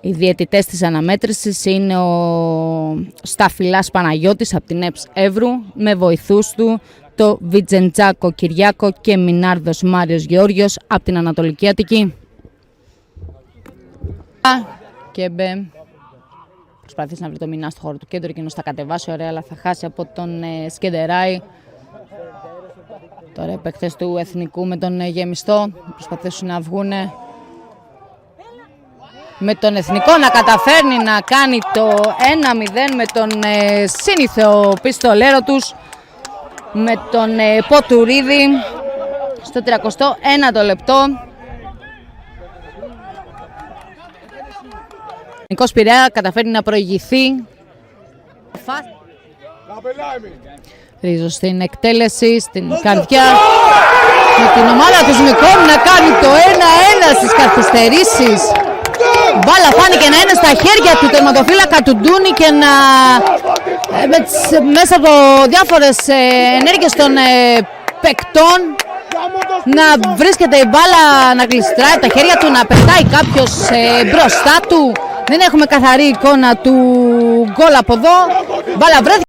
Οι διαιτητές της αναμέτρησης είναι ο Σταφυλάς Παναγιώτης από την ΕΠΣ Εύρου, με βοηθούς του το Βιτζεντζάκο Κυριάκο και Μινάρδος Μάριος Γεώργιος από την Ανατολική Αττική. Και μπε. Προσπαθήσει να βρει το Μινά στο χώρο του κέντρου, εκείνος θα κατεβάσει ωραία, αλλά θα χάσει από τον Σκεντεράη. Τώρα οι παίκτες του Εθνικού με τον Γεμιστό προσπαθήσουν να βγουνε. Με τον Εθνικό να καταφέρνει να κάνει το 1-0 με τον σύνηθεο πιστολέρο τους, με τον Ποτουρίδη στο 31ο λεπτό. Ο Εθνικός Πειραιά καταφέρνει να προηγηθεί. Ρίζο στην εκτέλεση, στην καρδιά. Με την ομάδα του Μικών να κάνει το 1-1 στις καθυστερήσεις. Μπάλα φάνηκε να είναι στα χέρια του τερματοφύλακα του Ντούνη και να μέσα από διάφορες ενέργειες των παικτών να βρίσκεται η μπάλα, να γλιστράει τα χέρια του, να πετάει κάποιος μπροστά του. Δεν έχουμε καθαρή εικόνα του γκολ από εδώ. Μπάλα βρέθηκε.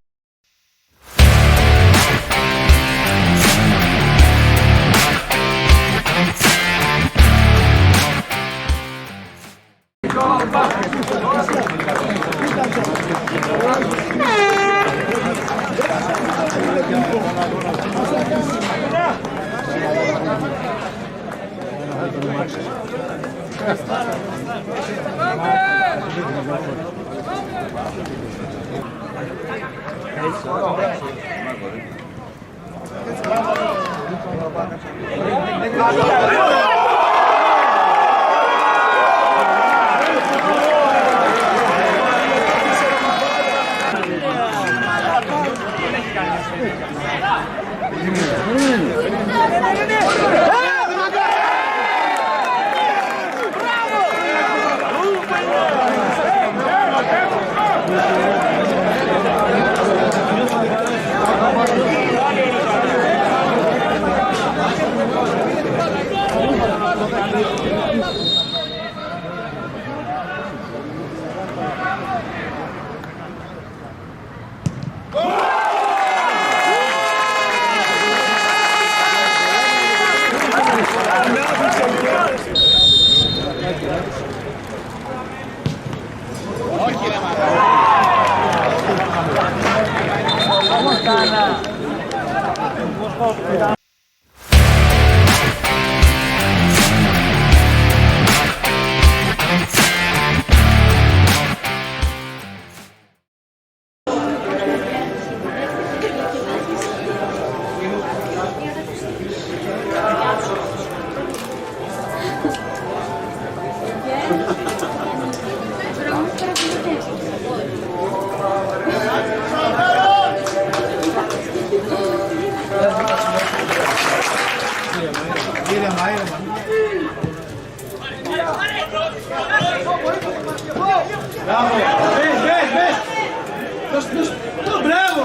Μπράβο!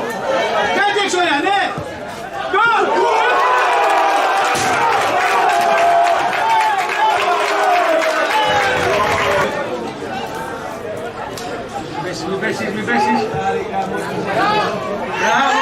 Κάτι έξω, ναι! Γκολ! Μην πέσεις, μην πέσεις! Μπράβο!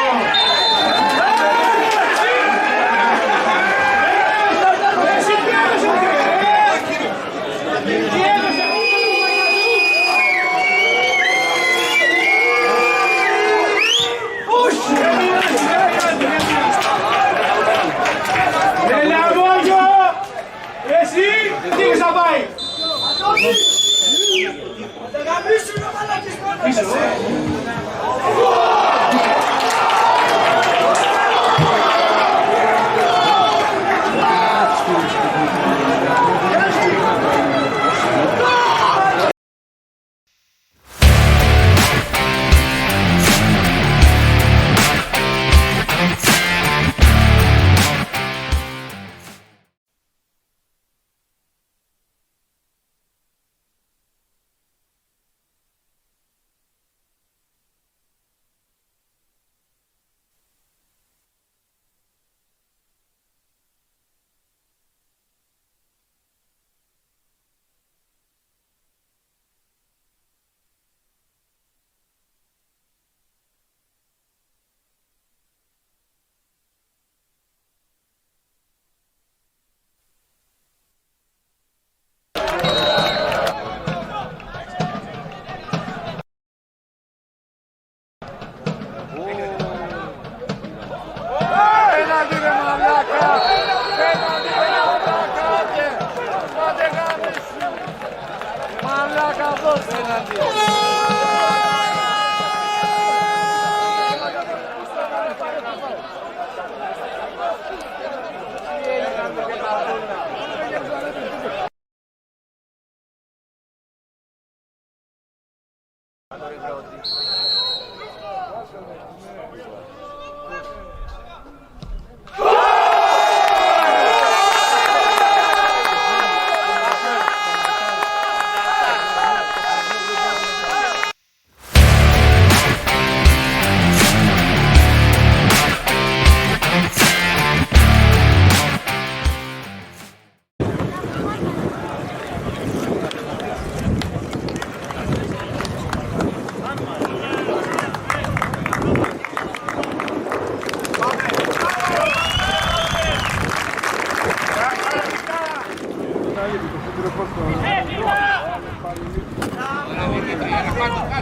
Bravo!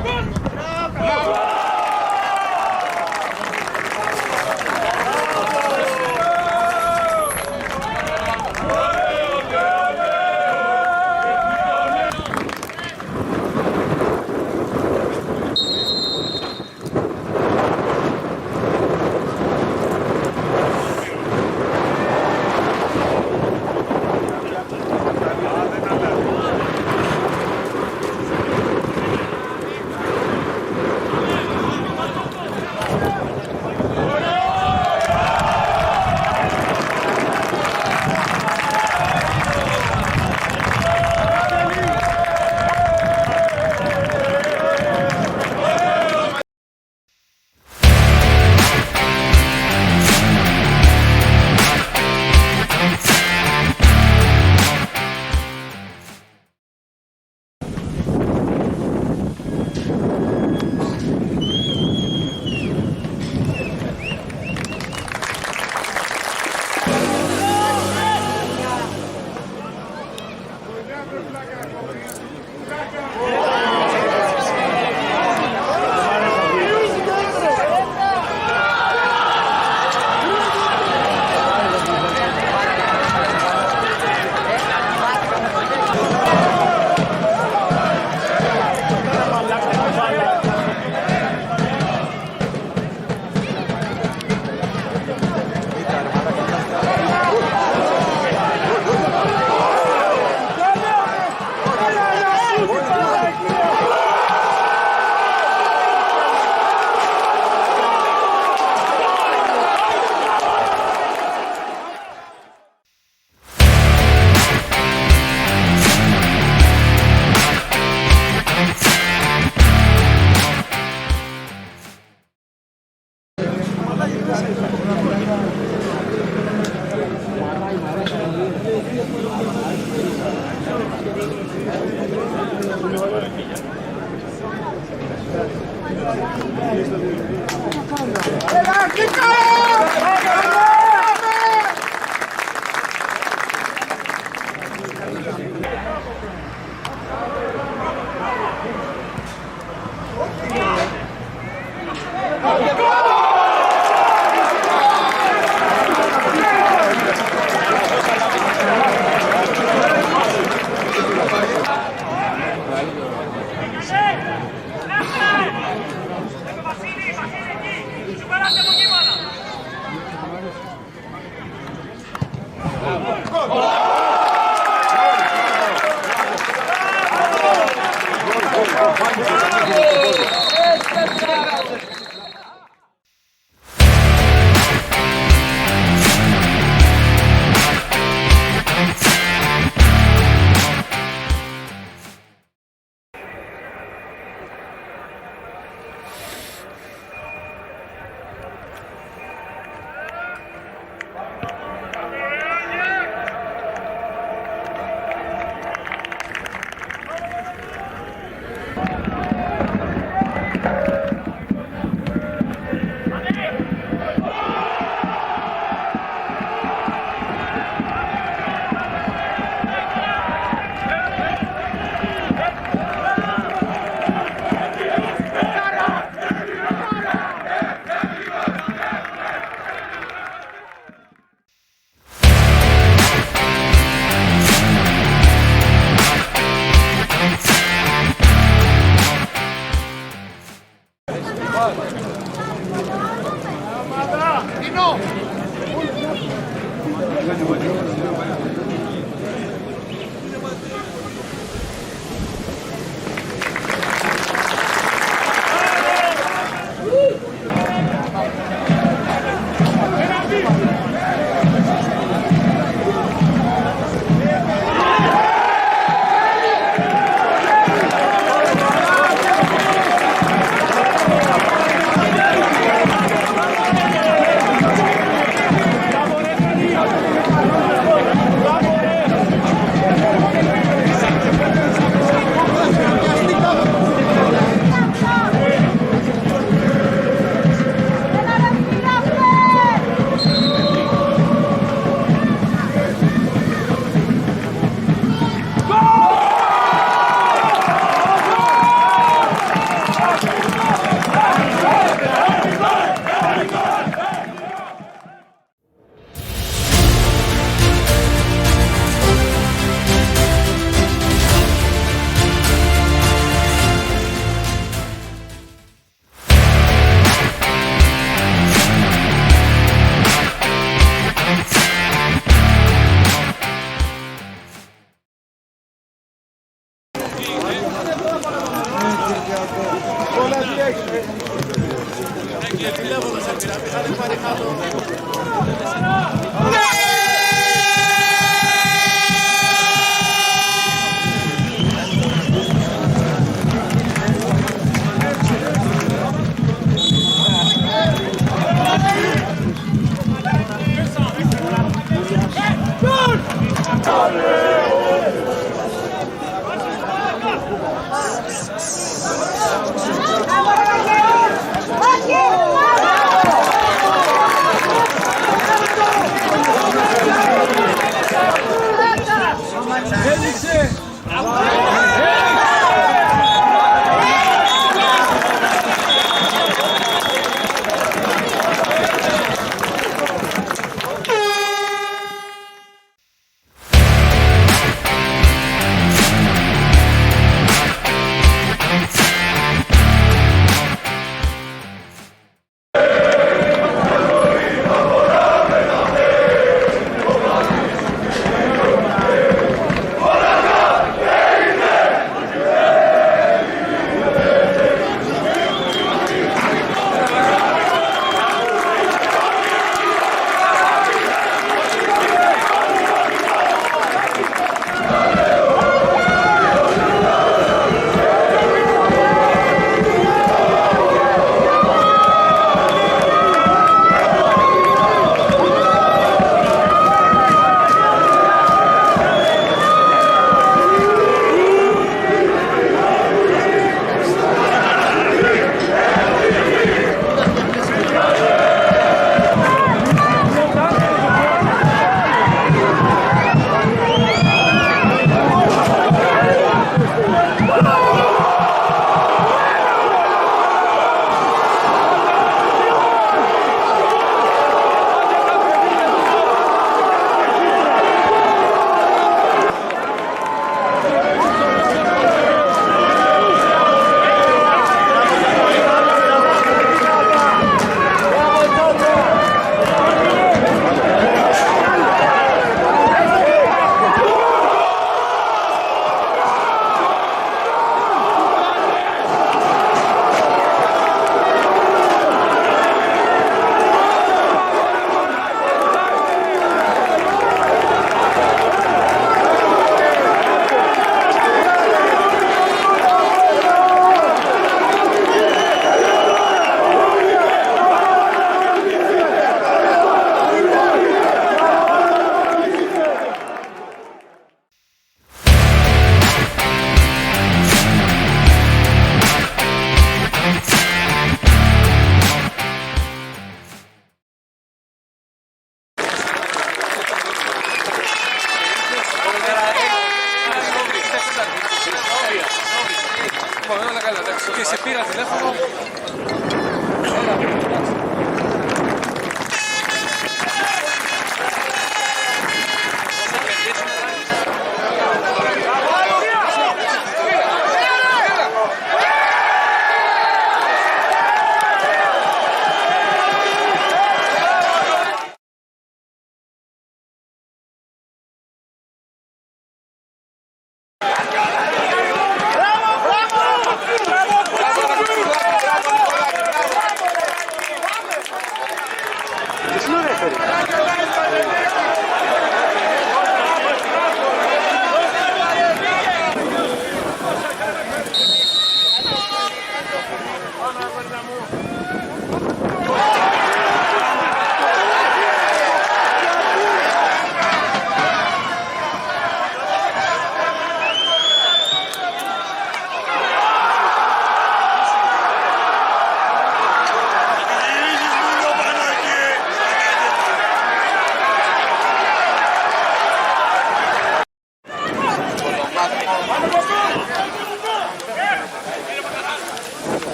Και σε πήρα τηλέφωνο.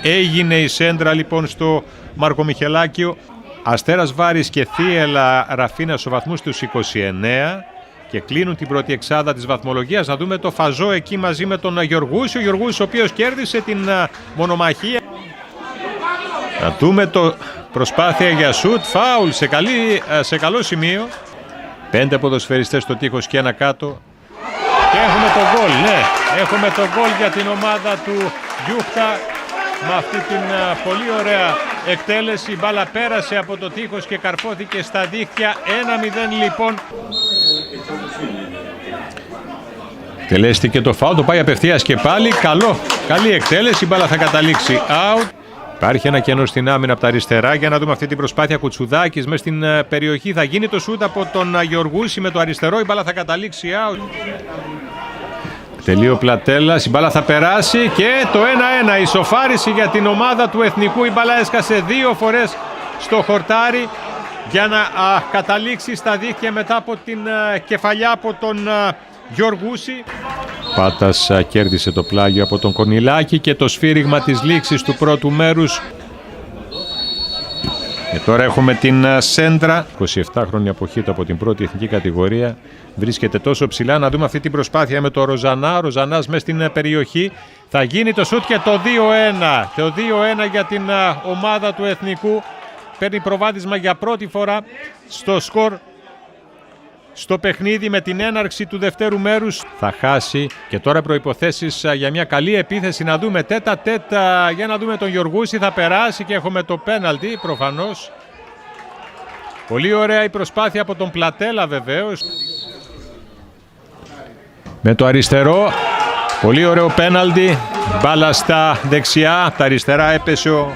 Έγινε η σέντρα λοιπόν στο Μάρκο Μιχελάκιο. Αστέρας Βάρης και Θίελα Ραφίνα στους βαθμούς τους 29 και κλείνουν την πρώτη εξάδα της βαθμολογίας. Να δούμε το Φαζό εκεί μαζί με τον Γιωργούση. Ο Γιωργούσης ο οποίος κέρδισε την μονομαχία. Να δούμε το προσπάθεια για σουτ, φάουλ σε καλό σημείο. 5 ποδοσφαιριστές στο τείχος και ένα κάτω. Και έχουμε το γκολ, ναι, έχουμε το γκολ για την ομάδα του Γιούχτα. Με αυτή την πολύ ωραία εκτέλεση, η μπάλα πέρασε από το τείχος και καρφώθηκε στα δίχτυα. 1-0 λοιπόν. Εκτελέστηκε το φάουλ, το πάει απευθείας και πάλι. Καλή εκτέλεση, η μπάλα θα καταλήξει out. Υπάρχει ένα κενό στην άμυνα από τα αριστερά. Για να δούμε αυτή την προσπάθεια. Κουτσουδάκης μέσα στην περιοχή. Θα γίνει το σούτ από τον Γεωργούση με το αριστερό. Η μπάλα θα καταλήξει out. Τελείο Πλατέλας, η μπάλα θα περάσει και το 1-1. Ισοφάριση για την ομάδα του Εθνικού. Η μπάλα έσκασε 2 φορές στο χορτάρι για να καταλήξει στα δίχτυα μετά από την κεφαλιά από τον Γεωργούση. Πάτας κέρδισε το πλάγιο από τον Κορνιλάκη και το σφύριγμα της λήξης του πρώτου μέρους. Και τώρα έχουμε την σέντρα. 27χρονη αποχήτου από την πρώτη εθνική κατηγορία. Βρίσκεται τόσο ψηλά. Να δούμε αυτή την προσπάθεια με το Ροζανά. Ο Ροζανάς μέσα στην περιοχή. Θα γίνει το σούτ και το 2-1. Το 2-1 για την ομάδα του Εθνικού. Παίρνει προβάδισμα για πρώτη φορά στο σκορ. Στο παιχνίδι με την έναρξη του δευτέρου μέρους. Θα χάσει και τώρα προϋποθέσεις για μια καλή επίθεση. Να δούμε τέτα για να δούμε τον Γεωργούση. Θα περάσει και έχουμε το πέναλτι προφανώς. Πολύ ωραία η προσπάθεια από τον Πλατέλα βεβαίως. Με το αριστερό. Πολύ ωραίο πέναλτι. Μπάλα στα δεξιά. Τα αριστερά έπεσε ο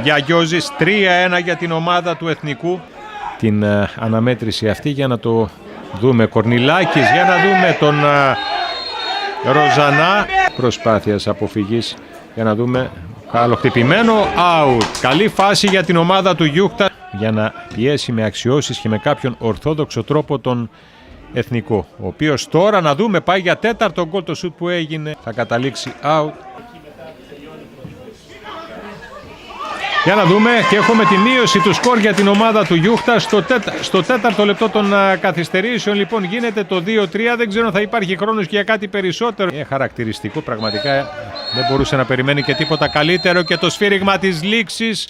Γιαγιώζης. 3-1 για την ομάδα του Εθνικού. Την αναμέτρηση αυτή για να το δούμε. Κορνιλάκης για να δούμε τον Ροζανά. Προσπάθειας αποφυγής για να δούμε. Καλοχτυπημένο out. Καλή φάση για την ομάδα του Γιούχτα για να πιέσει με αξιώσεις και με κάποιον ορθόδοξο τρόπο τον Εθνικό, ο οποίος τώρα να δούμε πάει για τέταρτο γκολ. Το σουτ που έγινε θα καταλήξει out. Για να δούμε και έχουμε τη μείωση του σκορ για την ομάδα του Γιούχτα στο τέταρτο λεπτό των καθυστερήσεων. Λοιπόν γίνεται το 2-3, δεν ξέρω αν θα υπάρχει χρόνος και για κάτι περισσότερο. Χαρακτηριστικό, πραγματικά δεν μπορούσε να περιμένει και τίποτα καλύτερο και το σφύριγμα της λήξης.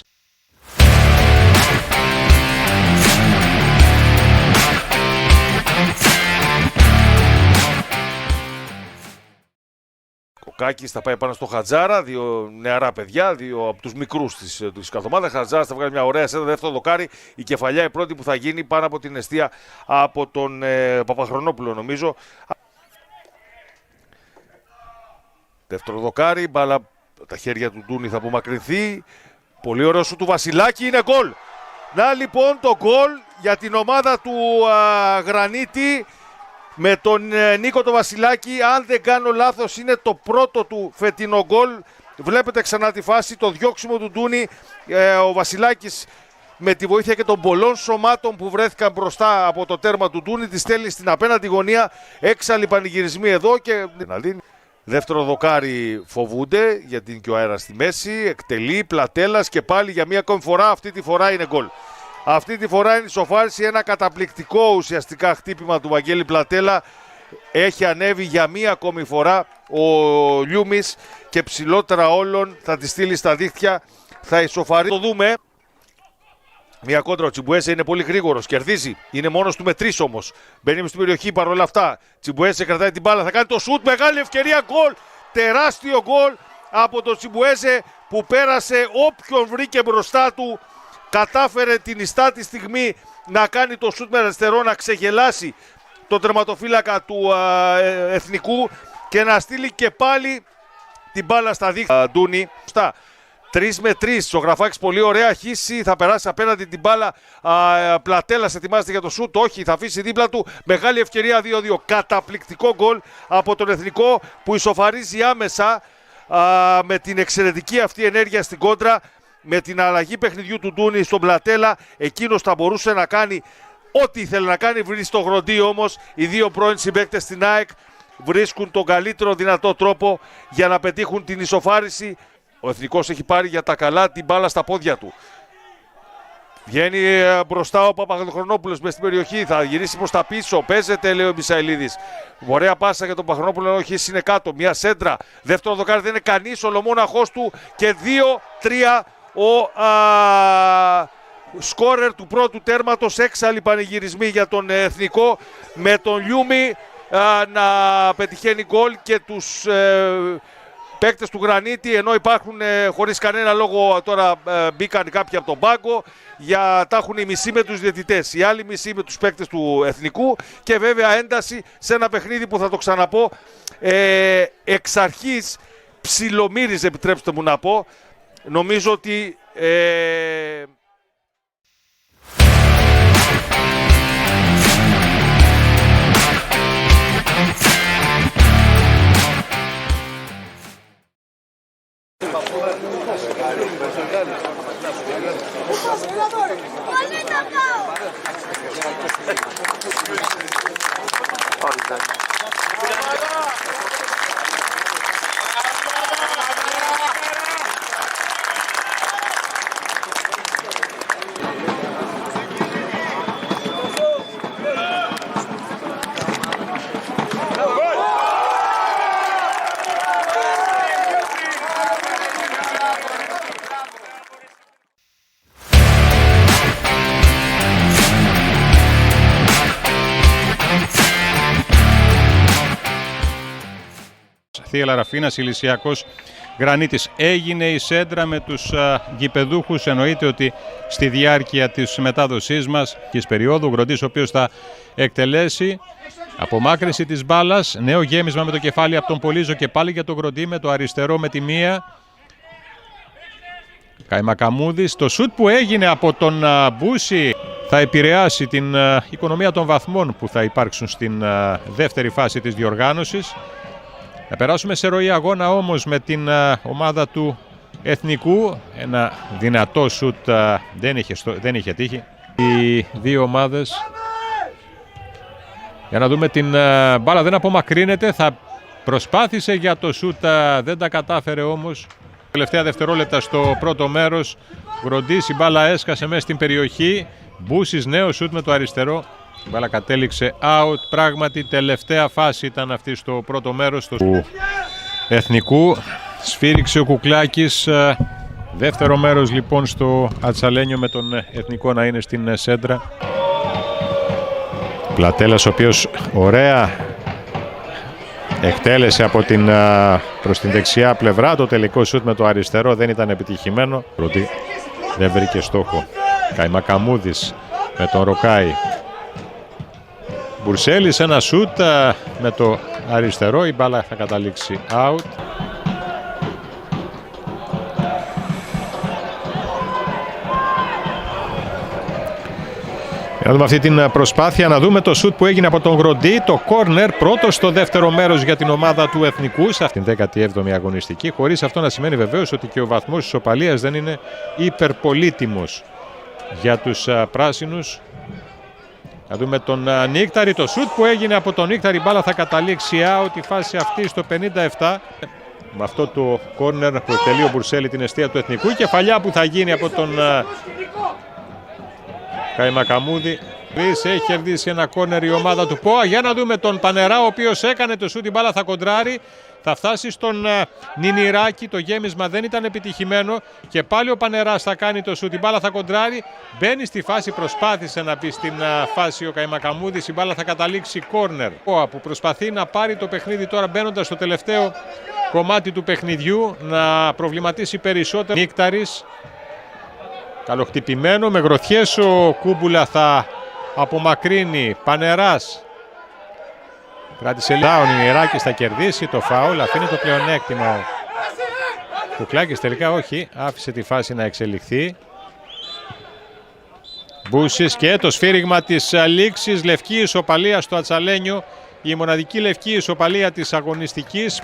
Ο Κάκης θα πάει πάνω στο Χατζάρα, 2 νεαρά παιδιά, 2 από τους μικρούς της καθομάδας. Χατζάρας θα βγάλει μια ωραία σέντα, δεύτερο δοκάρι. Η κεφαλιά η πρώτη που θα γίνει πάνω από την εστία από τον Παπαχρονόπουλο νομίζω. Δεύτερο δοκάρι, μπάλα τα χέρια του Ντούνι θα απομακρυνθεί. Πολύ ωραίο σου του Βασιλάκη, είναι γκολ. Να λοιπόν το γκολ για την ομάδα του Γρανίτη. Με τον Νίκο το Βασιλάκη, αν δεν κάνω λάθος, είναι το πρώτο του φετινό γκολ. Βλέπετε ξανά τη φάση, το διώξιμο του Ντούνι. Ο Βασιλάκης με τη βοήθεια και των πολλών σωμάτων που βρέθηκαν μπροστά από το τέρμα του Ντούνι, τη στέλνει στην απέναντι γωνία. Έξαλλοι πανηγυρισμοί εδώ και... Δεύτερο δοκάρι φοβούνται, γιατί είναι και ο αέρας στη μέση. Εκτελεί, Πλατέλας και πάλι για μία ακόμη φορά, αυτή τη φορά είναι γκολ. Αυτή τη φορά είναι η ισοφάριση, ένα καταπληκτικό ουσιαστικά χτύπημα του Βαγγέλη Πλατέλα. Έχει ανέβει για μία ακόμη φορά ο Λιούμις και ψηλότερα όλων θα τη στείλει στα δίχτυα. Θα ισοφαρίσει. Το δούμε. Μία κόντρα, ο Τσιμπουέσε είναι πολύ γρήγορος, κερδίζει. Είναι μόνος του με 3 όμως. Μπαίνει στην περιοχή παρόλα αυτά. Τσιμπουέσε κρατάει την μπάλα, θα κάνει το σουτ. Μεγάλη ευκαιρία, γκολ. Τεράστιο γκολ από τον Τσιμπουέσε που πέρασε όποιον βρήκε μπροστά του. Κατάφερε την ιστάτη στιγμή να κάνει το σουτ με αριστερό, να ξεγελάσει τον τερματοφύλακα του Εθνικού και να στείλει και πάλι την μπάλα στα δίχτυα. Ντούνι. 3 με 3. Ο Γραφάκης πολύ ωραία. Χύση. Θα περάσει απέναντι την μπάλα. Πλατέλας ετοιμάζεται για το σουτ. Όχι. Θα αφήσει δίπλα του. Μεγάλη ευκαιρία 2-2. Καταπληκτικό γκολ από τον Εθνικό που ισοφαρίζει άμεσα με την εξαιρετική αυτή ενέργεια στην κόντρα. Με την αλλαγή παιχνιδιού του Ντούνι στον Πλατέλα. Εκείνος θα μπορούσε να κάνει ό,τι ήθελε να κάνει. Βρίσκει στο γροντί όμως. Οι δύο πρώην συμπαίκτες στην ΑΕΚ βρίσκουν τον καλύτερο δυνατό τρόπο για να πετύχουν την ισοφάριση. Ο Εθνικός έχει πάρει για τα καλά την μπάλα στα πόδια του. Βγαίνει μπροστά ο Παπαχρονόπουλος μες στην περιοχή. Θα γυρίσει προς τα πίσω. Παίζεται, λέει ο Μισαηλίδης. Ωραία πάσα για τον Παπαχρονόπουλο. Όχι, είναι κάτω. Μια σέντρα. Δεύτερο δοκάρι δεν είναι κανείς. Ο λομόναχός του. Και 2-3 ο σκόρερ του πρώτου τέρματος. Έξαλλοι πανηγυρισμοί για τον Εθνικό. Με τον Λιούμι να πετυχαίνει γκολ και τους παίκτες του Γρανίτη, ενώ υπάρχουν χωρίς κανένα λόγο τώρα μπήκαν κάποιοι από τον πάγκο, τα έχουν οι μισοί με τους διαιτητές, οι άλλοι μισοί με τους παίκτες του Εθνικού και βέβαια ένταση σε ένα παιχνίδι που θα το ξαναπώ εξ αρχής ψιλομύριζε, επιτρέψτε μου να πω. Νομίζω ότι Θίελα Ραφίνας, Ηλυσιακός Γρανίτης. Έγινε η σέντρα με τους γηπεδούχους. Εννοείται ότι στη διάρκεια της μετάδοσής μας και της περίοδου, ο Γκροντής ο οποίος θα εκτελέσει απομάκρυνση της μπάλας. Νέο γέμισμα με το κεφάλι από τον Πολύζο και πάλι για τον Γκροντή με το αριστερό με τη μία. Καϊμακαμούδης. Το σουτ που έγινε από τον Μπούση θα επηρεάσει την οικονομία των βαθμών που θα υπάρξουν στην δεύτερη φάση της διοργάνωσης. Να περάσουμε σε ροή αγώνα όμως με την ομάδα του Εθνικού. Ένα δυνατό σουτ δεν είχε τύχει. Οι δύο ομάδες. Για να δούμε την μπάλα, δεν απομακρύνεται. Θα προσπάθησε για το σουτ, δεν τα κατάφερε όμως. Τελευταία δευτερόλεπτα στο πρώτο μέρος. Γκροντής, η μπάλα έσκασε μέσα στην περιοχή. Μπούσης, νέο σουτ με το αριστερό. Η μπάλα κατέληξε out. Πράγματι τελευταία φάση ήταν αυτή στο πρώτο μέρος του Εθνικού. Σφύριξε ο Κουκλάκης. Δεύτερο μέρος λοιπόν στο Ατσαλένιο με τον Εθνικό να είναι στην σέντρα. Πλατέλας ο οποίος ωραία εκτέλεσε από προς την δεξιά πλευρά. Το τελικό σουτ με το αριστερό δεν ήταν επιτυχημένο. Δεν βρήκε στόχο. Καϊμακαμούδης με τον Ροκάη. Μπουρσέλης, ένα σουτ με το αριστερό. Η μπάλα θα καταλήξει out. Να δούμε αυτή την προσπάθεια, να δούμε το σουτ που έγινε από τον Γκροντή. Το κόρνερ πρώτο στο δεύτερο μέρος για την ομάδα του Εθνικού σε αυτήν την 17η αγωνιστική. Χωρίς αυτό να σημαίνει βεβαίως ότι και ο βαθμός της ισοπαλίας δεν είναι υπερπολίτιμος για τους πράσινους. Να δούμε τον Νίκταρη, το σουτ που έγινε από τον Νίκταρη, μπάλα θα καταλήξει out η φάση αυτή στο 57. Με αυτό το κόρνερ που εκτελεί ο Μπουρσέλη την εστία του Εθνικού. Η κεφαλιά που θα γίνει από τον Καϊμακαμούδη. Έχει κερδίσει ένα κόρνερ η ομάδα του ΠΟΑ. Για να δούμε τον Πανερά, ο οποίος έκανε το σουτ, η μπάλα θα κοντράρει. Θα φτάσει στον Νινιράκη, το γέμισμα δεν ήταν επιτυχημένο και πάλι ο Πανεράς θα κάνει το σουτ, η μπάλα θα κοντράρει. Μπαίνει στη φάση, προσπάθησε να μπει στην φάση ο Καϊμακαμούδης, η μπάλα θα καταλήξει κόρνερ. Που προσπαθεί να πάρει το παιχνίδι τώρα μπαίνοντας στο τελευταίο κομμάτι του παιχνιδιού, να προβληματίσει περισσότερο. Νίκταρης, καλοχτυπημένο με γροθιές, ο Κούμπουλα θα απομακρύνει. Πανεράς. Κράτησε ο Νινιράκης, θα κερδίσει το φάουλ, αφήνει το πλεονέκτημα. Κουκλάκης τελικά όχι, άφησε τη φάση να εξελιχθεί. Μπούσης και το σφύριγμα της λήξης, λευκή ισοπαλία στο Ατσαλένιο, η μοναδική λευκή ισοπαλία της αγωνιστικής.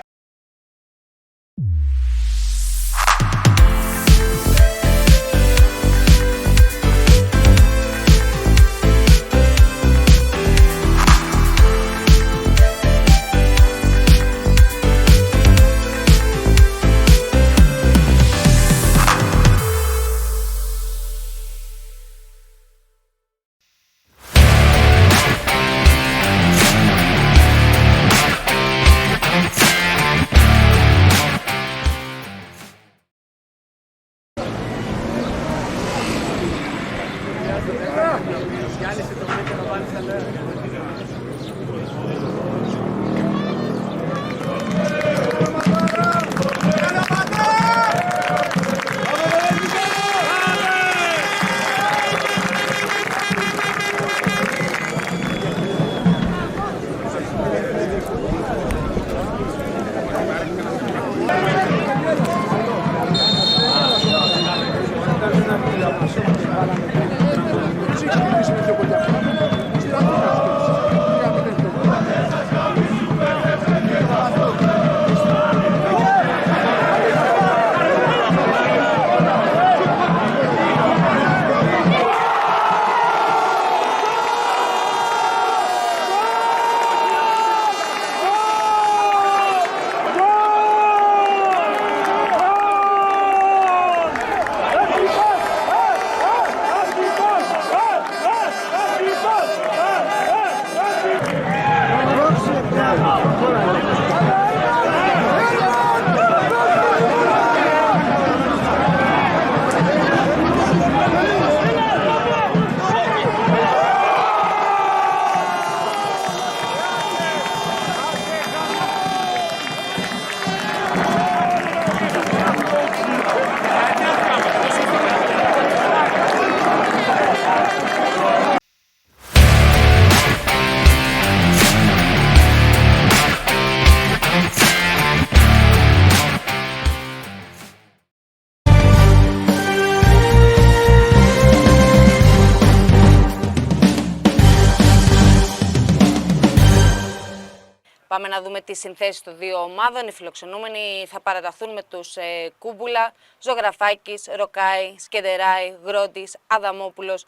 Πάμε να δούμε τις συνθέσεις των δύο ομάδων. Οι φιλοξενούμενοι θα παραταθούν με τους Κούμπουλα, Ζωγραφάκης, Ροκάη, Σκεντεράη, Γρόντης, Αδαμόπουλος,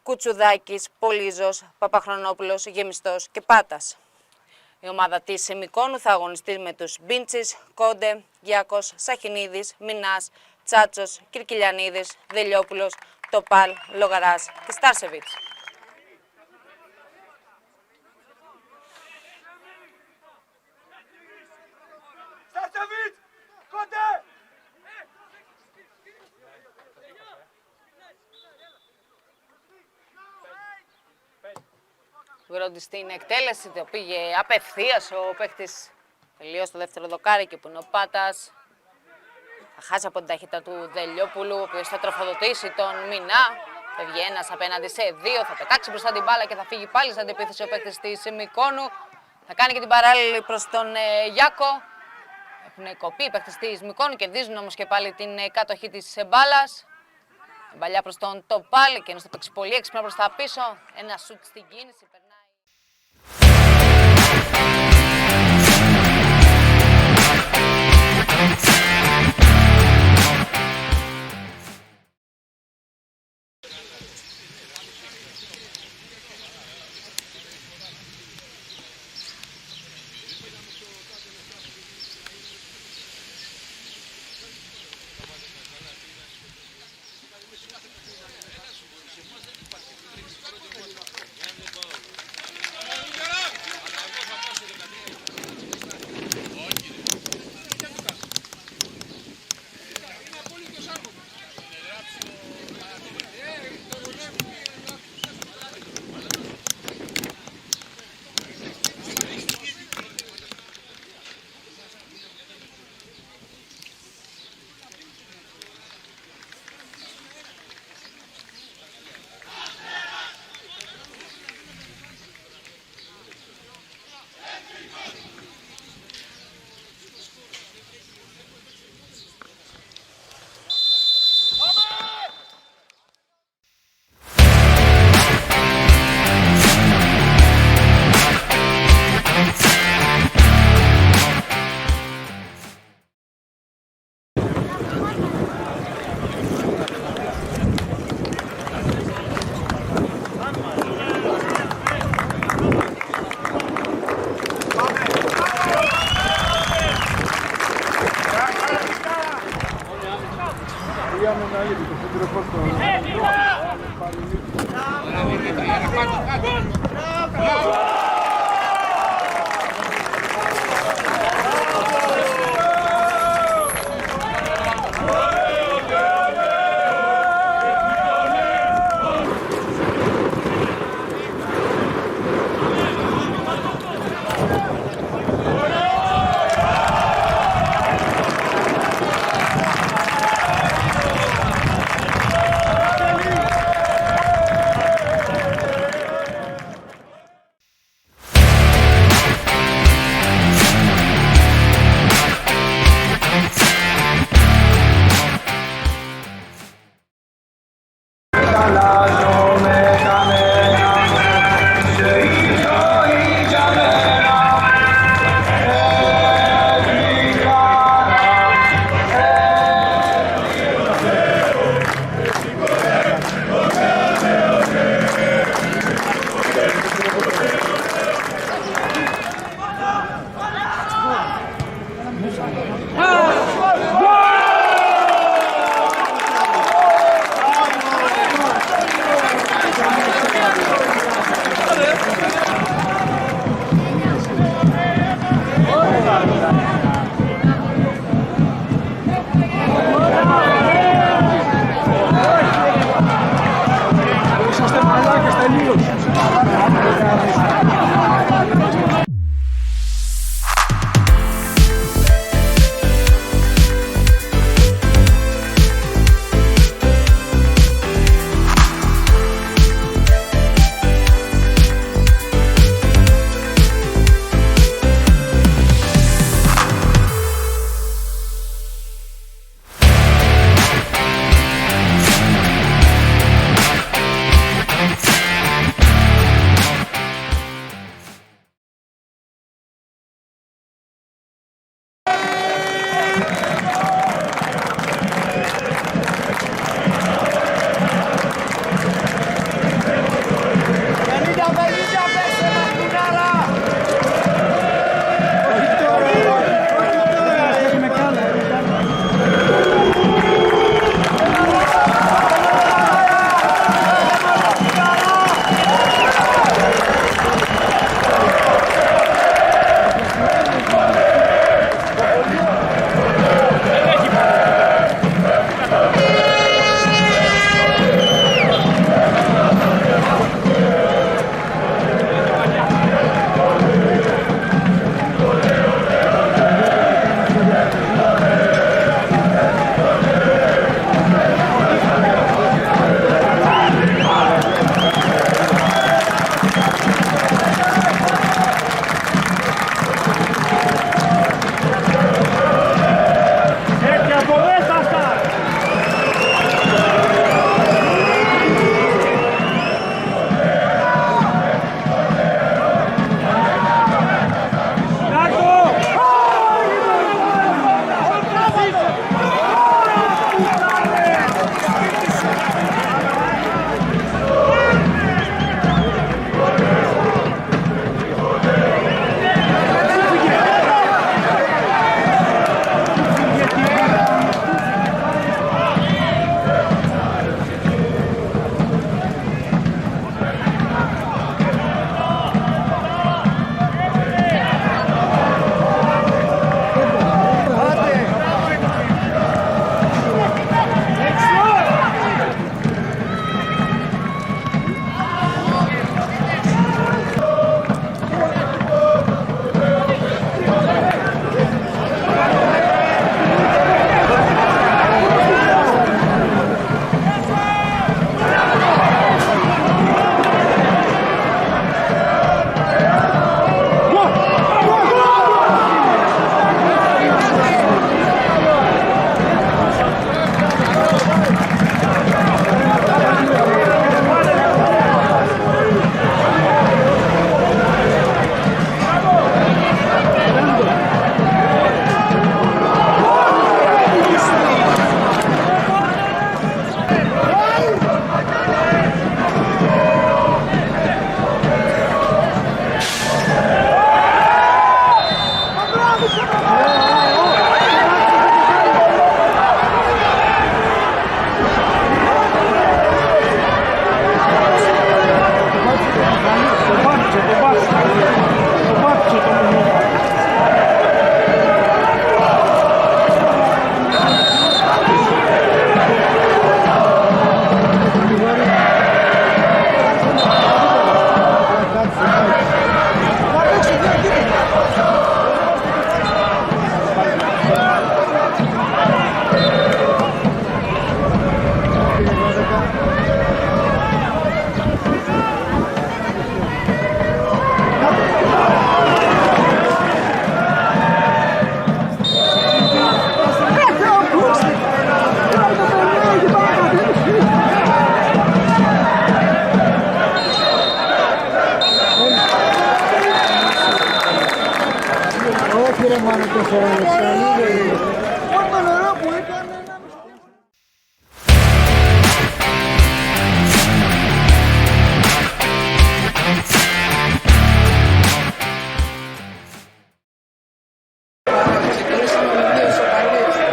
Κουτσουδάκης, Πολύζος, Παπαχρονόπουλος, Γεμιστός και Πάτας. Η ομάδα της Μυκόνου θα αγωνιστεί με τους Μπίντσης, Κόντε, Γιάκος, Σαχινίδης, Μινάς, Τσάτσος, Κυρκυλιανίδης, Δελιόπουλος, Τοπάλ, Λογαράς και Στάρσεβιτς. Γρόντις στην εκτέλεση, το πήγε απευθείας ο παίχτης. Τελείωσε το δεύτερο δοκάρι και που είναι ο Πάτας. Θα χάσει από την ταχύτητα του Δελιόπουλου, ο οποίος θα τροφοδοτήσει τον Μινά. Φεύγει ένας απέναντι σε δύο, θα πετάξει μπροστά την μπάλα και θα φύγει πάλι στην αντεπίθεση ο παίχτης της Μυκόνου. Θα κάνει και την παράλληλη προς τον Γιάκο. Έχουν κοπεί οι παίχτες της Μυκόνου, κερδίζουν όμως και πάλι την κατοχή της μπάλας. Μπαλιά προς τον Τοπάλ και ενώ θα παίξει πολύ έξυπνα προς τα πίσω. Ένα σουτ στην κίνηση.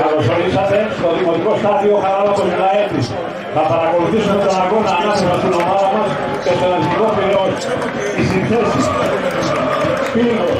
Καλωσορίσατε στο Δημοτικό Στάδιο Χαράλαμπος Λαέτης. Θα παρακολουθήσουμε τον αγώνα ανάμεσα στην ομάδα μας και στον εθνικό πυρός. Οι συνθέσεις. Σπύργος.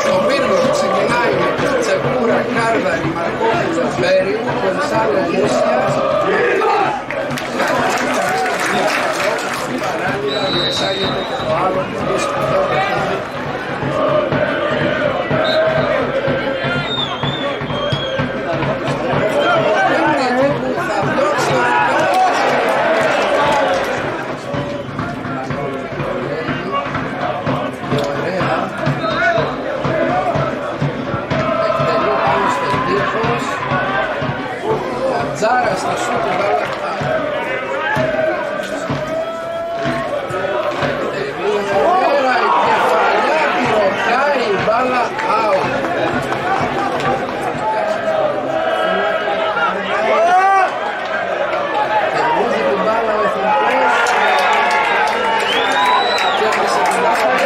Στο Πύργο ξεκινάει με Τσεκούρα, Κάρδαρη, Μαρκόπουλο, Μπέριου, Κονσάλο, Μούσια, παράλληλα διεξάγεται και το άλλο το σπουδαίο παιχνίδι. Τζάρα στα σούτ, μπάλα. Τελείωρα η κεφαλιά, πυροκάει η μπάλα, out. Τελείωσε την μπάλα ο εθνικός. Και έπρεπε την μπάλα.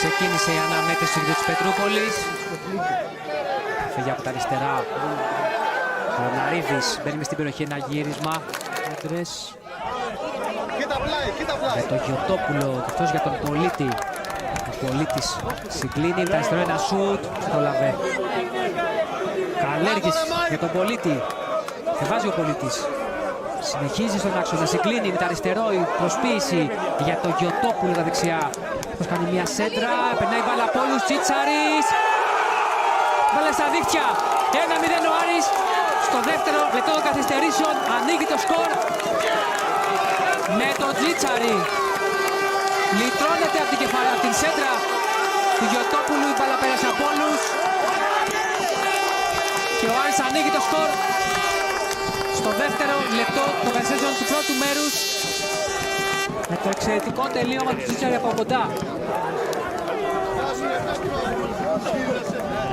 Ξεκίνησε η αναμέτρηση του Πετρούπολης. Φύγει από τα αριστερά. Ο Ναρίδης μπαίνει μες στην περιοχή, ένα γύρισμα. Άντρες. Με τον Γιωτόπουλο, αυτός για τον Πολίτη. Ο Πολίτης συγκλίνει, με τα αριστερό ένα σουτ, πρόλαβε. Καλέργης για τον Πολίτη. Και βάζει ο Πολίτης. Συνεχίζει στον άξονα, συγκλίνει με τα αριστερό, η προσποίηση για τον Γιωτόπουλο τα δεξιά. Πώς κάνει μια σέντρα, περνάει μπάλα από όλους, Τσίτσαρης. Βάλε στα δίχτυα, 1-0 ο Άρης. Στο δεύτερο λεπτό των καθυστερήσεων ανοίγει το σκορ με τον Τσίτσαρη. Λυτρώνεται από την σέντρα του Γιωτόπουλου, η μπάλα πέρασε από όλους. Και ο Άρης ανοίγει το σκορ στο δεύτερο λεπτό των καθυστερήσεων του πρώτου μέρους. Με το εξαιρετικό τελείωμα του Τσίτσαρη από κοντά.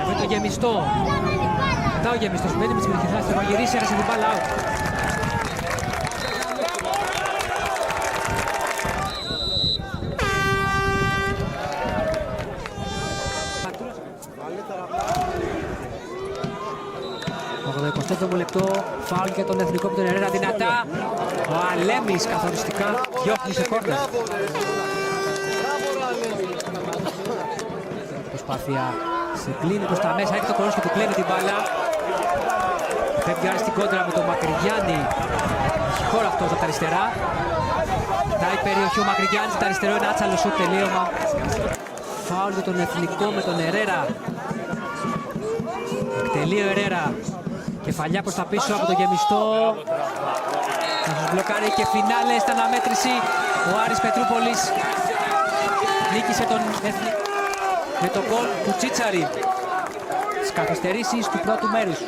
Με το γεμιστό. Μετά ο γεμιστός που μένει με τις περιοχές θα γυρίσει, έρασε την μπάλα out. Το 27ο λεπτό, φάουλ για τον εθνικό με τον Ερέρα δυνατά. Ο Αλέμις καθοριστικά διώχνει σε κόρνερ. Προσπάθεια συγκλίνει προς τα μέσα, έχει το κορός και του κλέβει την μπάλα. Φεύγει άρα στην κόντρα με τον Μακρυγιάννη. Έχει χώρο αυτός από τα αριστερά. Κοιτάει η περιοχή ο Μακρυγιάννης, τα αριστερό ένα άτσαλο σουτ, τελείωμα. Φάουλ για τον εθνικό με τον Ερέρα. Εκτελεί ο Ερέρα. Κεφαλιά προς τα πίσω από το γεμιστό. Θα τους μπλοκάρει και φινάλε στην αναμέτρηση. Ο Άρης Πετρούπολης νίκησε τον εθνικό με τον γκολ του Τσίτσαρη στις καθυστερήσεις του πρώτου μέρους.